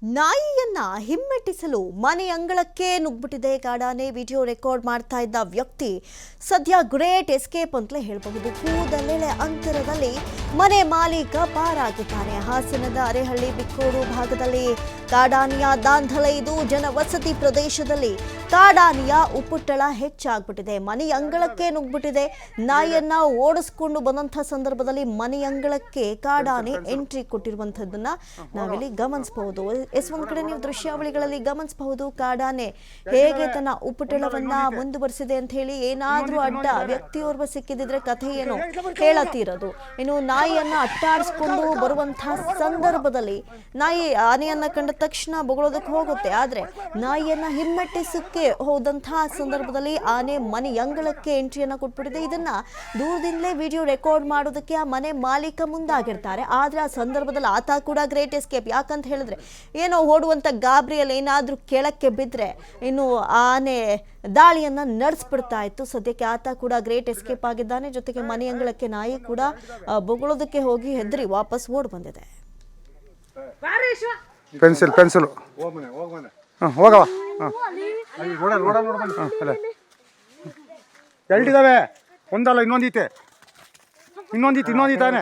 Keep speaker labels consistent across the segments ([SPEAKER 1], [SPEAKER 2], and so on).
[SPEAKER 1] ನಾಯಿಯನ್ನ ಹಿಮ್ಮೆಟ್ಟಿಸಲು ಮನೆ ಅಂಗಳಕ್ಕೆ ನುಗ್ಬಿಟ್ಟಿದೆ ಕಾಡಾನೆ. ವಿಡಿಯೋ ರೆಕಾರ್ಡ್ ಮಾಡ್ತಾ ಇದ್ದ ವ್ಯಕ್ತಿ ಸದ್ಯ ಗ್ರೇಟ್ ಎಸ್ಕೇಪ್ ಅಂತಲೇ ಹೇಳಬಹುದು. ಕೂದಲೆಳೆ ಅಂತರದಲ್ಲಿ ಮನೆ ಮಾಲೀಕ ಪಾರಾಗಿದ್ದಾನೆ. ಹಾಸನದ ಅರೆಹಳ್ಳಿ ಬಿಕ್ಕೋಡು ಭಾಗದಲ್ಲಿ ಕಾಡಾನೆಯ ದಾಂಧಲೆ. ಇದು ಜನವಸತಿ ಪ್ರದೇಶದಲ್ಲಿ ಕಾಡಾನೆಯ ಉಪಟಳ ಹೆಚ್ಚಾಗ್ಬಿಟ್ಟಿದೆ. ಮನೆ ಅಂಗಳಕ್ಕೆ ನುಗ್ಬಿಟ್ಟಿದೆ. ನಾಯಿಯನ್ನ ಓಡಿಸ್ಕೊಂಡು ಬಂದಂಥ ಸಂದರ್ಭದಲ್ಲಿ ಮನೆ ಅಂಗಳಕ್ಕೆ ಕಾಡಾನೆ ಎಂಟ್ರಿ ಕೊಟ್ಟಿರುವಂಥದ್ದನ್ನ ನಾವಿಲ್ಲಿ ಗಮನಿಸಬಹುದು. ಒಂದ್ ಕಡೆ ನೀವು ದೃಶ್ಯಾವಳಿಗಳಲ್ಲಿ ಗಮನಿಸಬಹುದು ಕಾಡಾನೆ ಹೇಗೆ ತನ್ನ ಉಪಟಳವನ್ನ ಮುಂದುವರಿಸಿದೆ ಅಂತ ಹೇಳಿ. ಏನಾದ್ರೂ ಅಡ್ಡ ವ್ಯಕ್ತಿಯೋರ್ವ ಸಿಕ್ಕಿದ್ರೆ ಕಥೆ ಏನು ಹೇಳತ್ತಿರೋದು. ಇನ್ನು ನಾಯಿಯನ್ನ ಅಟ್ಟಾಡಿಸ್ಕೊಂಡು ಬರುವಂತಹ ಸಂದರ್ಭದಲ್ಲಿ ನಾಯಿ ಆನೆಯನ್ನ ಕಂಡ ತಕ್ಷಣ ಬೊಗಳೋದಕ್ಕೆ ಹೋಗುತ್ತೆ. ಆದ್ರೆ ನಾಯಿಯನ್ನ ಹಿಮ್ಮೆಟ್ಟಿಸಕ್ಕೆ ಹೋದಂತಹ ಸಂದರ್ಭದಲ್ಲಿ ಆನೆ ಮನೆ ಅಂಗಳಕ್ಕೆ ಎಂಟ್ರಿಯನ್ನ ಕೊಟ್ಬಿಟ್ಟಿದೆ. ಇದನ್ನ ದೂರದಿಂದಲೇ ವಿಡಿಯೋ ರೆಕಾರ್ಡ್ ಮಾಡೋದಕ್ಕೆ ಆ ಮನೆ ಮಾಲೀಕ ಮುಂದಾಗಿರ್ತಾರೆ. ಆದ್ರೆ ಆ ಸಂದರ್ಭದಲ್ಲಿ ಆತ ಕೂಡ ಗ್ರೇಟ್ ಎಸ್ಕೇಪ್. ಯಾಕಂತ ಹೇಳಿದ್ರೆ ಏನೋ ಓಡುವಂತ ಗಾಬರಿಯಲ್ಲಿ ಏನಾದ್ರೂ ಕೆಳಕ್ಕೆ ಬಿದ್ರೆ ಇನ್ನು ಆನೆ ದಾಳಿಯನ್ನ ನಡೆಸ್ಬಿಡ್ತಾ ಇತ್ತು. ಸದ್ಯಕ್ಕೆ ಆತ ಕೂಡ ಗ್ರೇಟ್ ಎಸ್ಕೇಪ್ ಆಗಿದ್ದಾನೆ. ಜೊತೆಗೆ ಮನೆ ಅಂಗಳಕ್ಕೆ ನಾಯಿ ಕೂಡ ಬೊಗಳೋದಕ್ಕೆ ಹೋಗಿ ಹೆದರಿ ವಾಪಸ್ ಓಡ್ ಬಂದಿದೆ.
[SPEAKER 2] ಪೆನ್ಸಿಲ್ ಹೋಗವ ಎರಡಿದಾವೆ. ಒಂದಲ್ಲ ಇನ್ನೊಂದಿತ್ತೆ ತಾನೆ.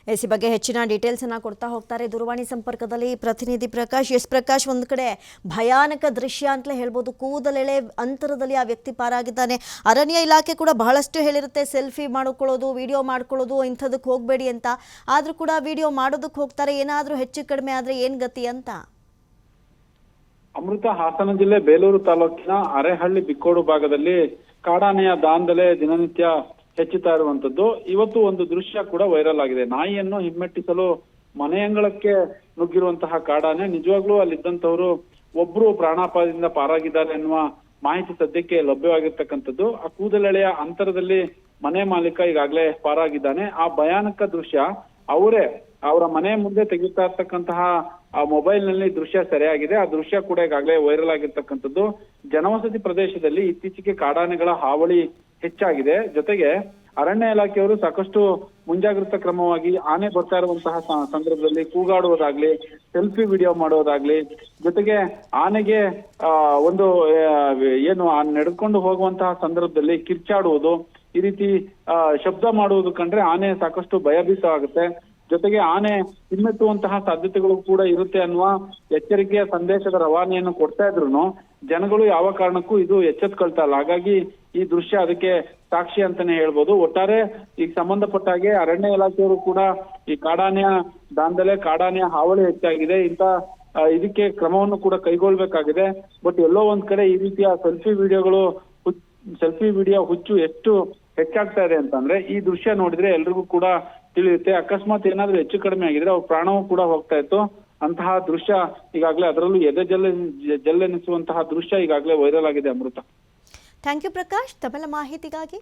[SPEAKER 1] ಈ ಬಗ್ಗೆ ಹೆಚ್ಚಿನ ಡೀಟೇಲ್ಸ್ ಅನ್ನ ಕೊಡ್ತಾ ಹೋಗ್ತಾರೆ. ದೂರವಾಣಿ ಸಂಪರ್ಕದಲ್ಲಿ ಪ್ರತಿನಿಧಿ ಪ್ರಕಾಶ್. ಪ್ರಕಾಶ್, ಒಂದ್ ಕಡೆ ಭಯಾನಕ ದೃಶ್ಯ ಅಂತಲೇ ಹೇಳ್ಬೋದು. ಕೂದಲೆಳೆ ಅಂತರದಲ್ಲಿ ಆ ವ್ಯಕ್ತಿ ಪಾರಾಗಿದ್ದಾನೆ. ಅರಣ್ಯ ಇಲಾಖೆ ಕೂಡ ಬಹಳಷ್ಟು ಹೇಳಿರುತ್ತೆ ಸೆಲ್ಫಿ ಮಾಡ್ಕೊಳ್ಳೋದು, ವಿಡಿಯೋ ಮಾಡ್ಕೊಳ್ಳೋದು, ಇಂಥದಕ್ಕೆ ಹೋಗಬೇಡಿ ಅಂತ. ಆದ್ರೂ ಕೂಡ ವಿಡಿಯೋ ಮಾಡೋದಕ್ಕೆ ಹೋಗ್ತಾರೆ. ಏನಾದ್ರೂ ಹೆಚ್ಚು ಕಡಿಮೆ ಆದ್ರೆ ಏನ್ ಗತಿ ಅಂತ?
[SPEAKER 3] ಅಮೃತ, ಹಾಸನ ಜಿಲ್ಲೆ ಬೇಲೂರು ತಾಲೂಕಿನ ಅರೆಹಳ್ಳಿ ಬಿಕ್ಕೋಡು ಭಾಗದಲ್ಲಿ ಕಾಡಾನೆಯ ದಾಂಧಲೆ ದಿನನಿತ್ಯ ಹೆಚ್ಚುತ್ತಾ ಇರುವಂತದ್ದು. ಇವತ್ತು ಒಂದು ದೃಶ್ಯ ಕೂಡ ವೈರಲ್ ಆಗಿದೆ. ನಾಯಿಯನ್ನು ಹಿಮ್ಮೆಟ್ಟಿಸಲು ಮನೆಯಂಗಳಕ್ಕೆ ನುಗ್ಗಿರುವಂತಹ ಕಾಡಾನೆ. ನಿಜವಾಗ್ಲೂ ಅಲ್ಲಿದ್ದಂತವರು ಒಬ್ರು ಪ್ರಾಣಾಪಾಯದಿಂದ ಪಾರಾಗಿದ್ದಾರೆ ಎನ್ನುವ ಮಾಹಿತಿ ಸದ್ಯಕ್ಕೆ ಲಭ್ಯವಾಗಿರ್ತಕ್ಕಂಥದ್ದು. ಆ ಕೂದಲೆಳೆಯ ಅಂತರದಲ್ಲಿ ಮನೆ ಮಾಲೀಕ ಈಗಾಗಲೇ ಪಾರಾಗಿದ್ದಾನೆ. ಆ ಭಯಾನಕ ದೃಶ್ಯ ಅವರ ಮನೆ ಮುಂದೆ ತೆಗಿತಾ ಇರ್ತಕ್ಕಂತಹ ಆ ಮೊಬೈಲ್ ನಲ್ಲಿ ದೃಶ್ಯ ಸೆರೆಯಾಗಿದೆ. ಆ ದೃಶ್ಯ ಕೂಡ ಈಗಾಗಲೇ ವೈರಲ್ ಆಗಿರ್ತಕ್ಕಂಥದ್ದು. ಜನವಸತಿ ಪ್ರದೇಶದಲ್ಲಿ ಇತ್ತೀಚೆಗೆ ಕಾಡಾನೆಗಳ ಹಾವಳಿ ಹೆಚ್ಚಾಗಿದೆ. ಜೊತೆಗೆ ಅರಣ್ಯ ಇಲಾಖೆಯವರು ಸಾಕಷ್ಟು ಮುಂಜಾಗ್ರತಾ ಕ್ರಮವಾಗಿ ಆನೆ ಬರ್ತಾ ಇರುವಂತಹ ಸಂದರ್ಭದಲ್ಲಿ ಕೂಗಾಡುವುದಾಗ್ಲಿ, ಸೆಲ್ಫಿ ವಿಡಿಯೋ ಮಾಡೋದಾಗ್ಲಿ, ಜೊತೆಗೆ ಆನೆಗೆ ಒಂದು ಏನು ನಡೆದುಕೊಂಡು ಹೋಗುವಂತಹ ಸಂದರ್ಭದಲ್ಲಿ ಕಿರ್ಚಾಡುವುದು, ಈ ರೀತಿ ಶಬ್ದ ಮಾಡುವುದು ಕಂಡ್ರೆ ಆನೆ ಸಾಕಷ್ಟು ಭಯಭೀತವಾಗುತ್ತೆ. ಜೊತೆಗೆ ಆನೆ ಹಿಮ್ಮೆಟ್ಟುವಂತಹ ಸಾಧ್ಯತೆಗಳು ಕೂಡ ಇರುತ್ತೆ ಅನ್ನುವ ಎಚ್ಚರಿಕೆಯ ಸಂದೇಶದ ರವಾನೆಯನ್ನು ಕೊಡ್ತಾ ಇದ್ರು ಜನಗಳು ಯಾವ ಕಾರಣಕ್ಕೂ ಇದು ಎಚ್ಚೆತ್ಕೊಳ್ತಾ ಇಲ್ಲ. ಹಾಗಾಗಿ ಈ ದೃಶ್ಯ ಅದಕ್ಕೆ ಸಾಕ್ಷಿ ಅಂತಾನೆ ಹೇಳ್ಬೋದು. ಒಟ್ಟಾರೆ ಈಗ ಸಂಬಂಧಪಟ್ಟ ಹಾಗೆ ಅರಣ್ಯ ಇಲಾಖೆಯವರು ಕೂಡ ಈ ಕಾಡಾನೆಯ ದಾಂಧಲೆ, ಕಾಡಾನೆಯ ಹಾವಳಿ ಹೆಚ್ಚಾಗಿದೆ, ಇದಕ್ಕೆ ಕ್ರಮವನ್ನು ಕೂಡ ಕೈಗೊಳ್ಬೇಕಾಗಿದೆ. ಬಟ್ ಎಲ್ಲೋ ಒಂದ್ ಕಡೆ ಈ ರೀತಿಯ ಸೆಲ್ಫಿ ವಿಡಿಯೋ ಹುಚ್ಚು ಎಷ್ಟು ಹೆಚ್ಚಾಗ್ತಾ ಇದೆ ಅಂತಂದ್ರೆ ಈ ದೃಶ್ಯ ನೋಡಿದ್ರೆ ಎಲ್ರಿಗೂ ಕೂಡ ತಿಳಿಯುತ್ತೆ. ಅಕಸ್ಮಾತ್ ಏನಾದ್ರೂ ಹೆಚ್ಚು ಕಡಿಮೆ ಆಗಿದ್ರೆ ಅವ್ರ ಪ್ರಾಣವೂ ಕೂಡ ಹೋಗ್ತಾ ಇತ್ತು. ಅಂತಹ ದೃಶ್ಯ ಈಗಾಗಲೇ, ಅದರಲ್ಲೂ ಎದೆ ಜಲ್ಲೆನಿಸುವಂತಹ ದೃಶ್ಯ ಈಗಾಗಲೇ ವೈರಲ್ ಆಗಿದೆ. ಅಮೃತ,
[SPEAKER 1] ಥ್ಯಾಂಕ್ ಯು ಪ್ರಕಾಶ್ ತಮ್ಮೆಲ್ಲ ಮಾಹಿತಿಗಾಗಿ.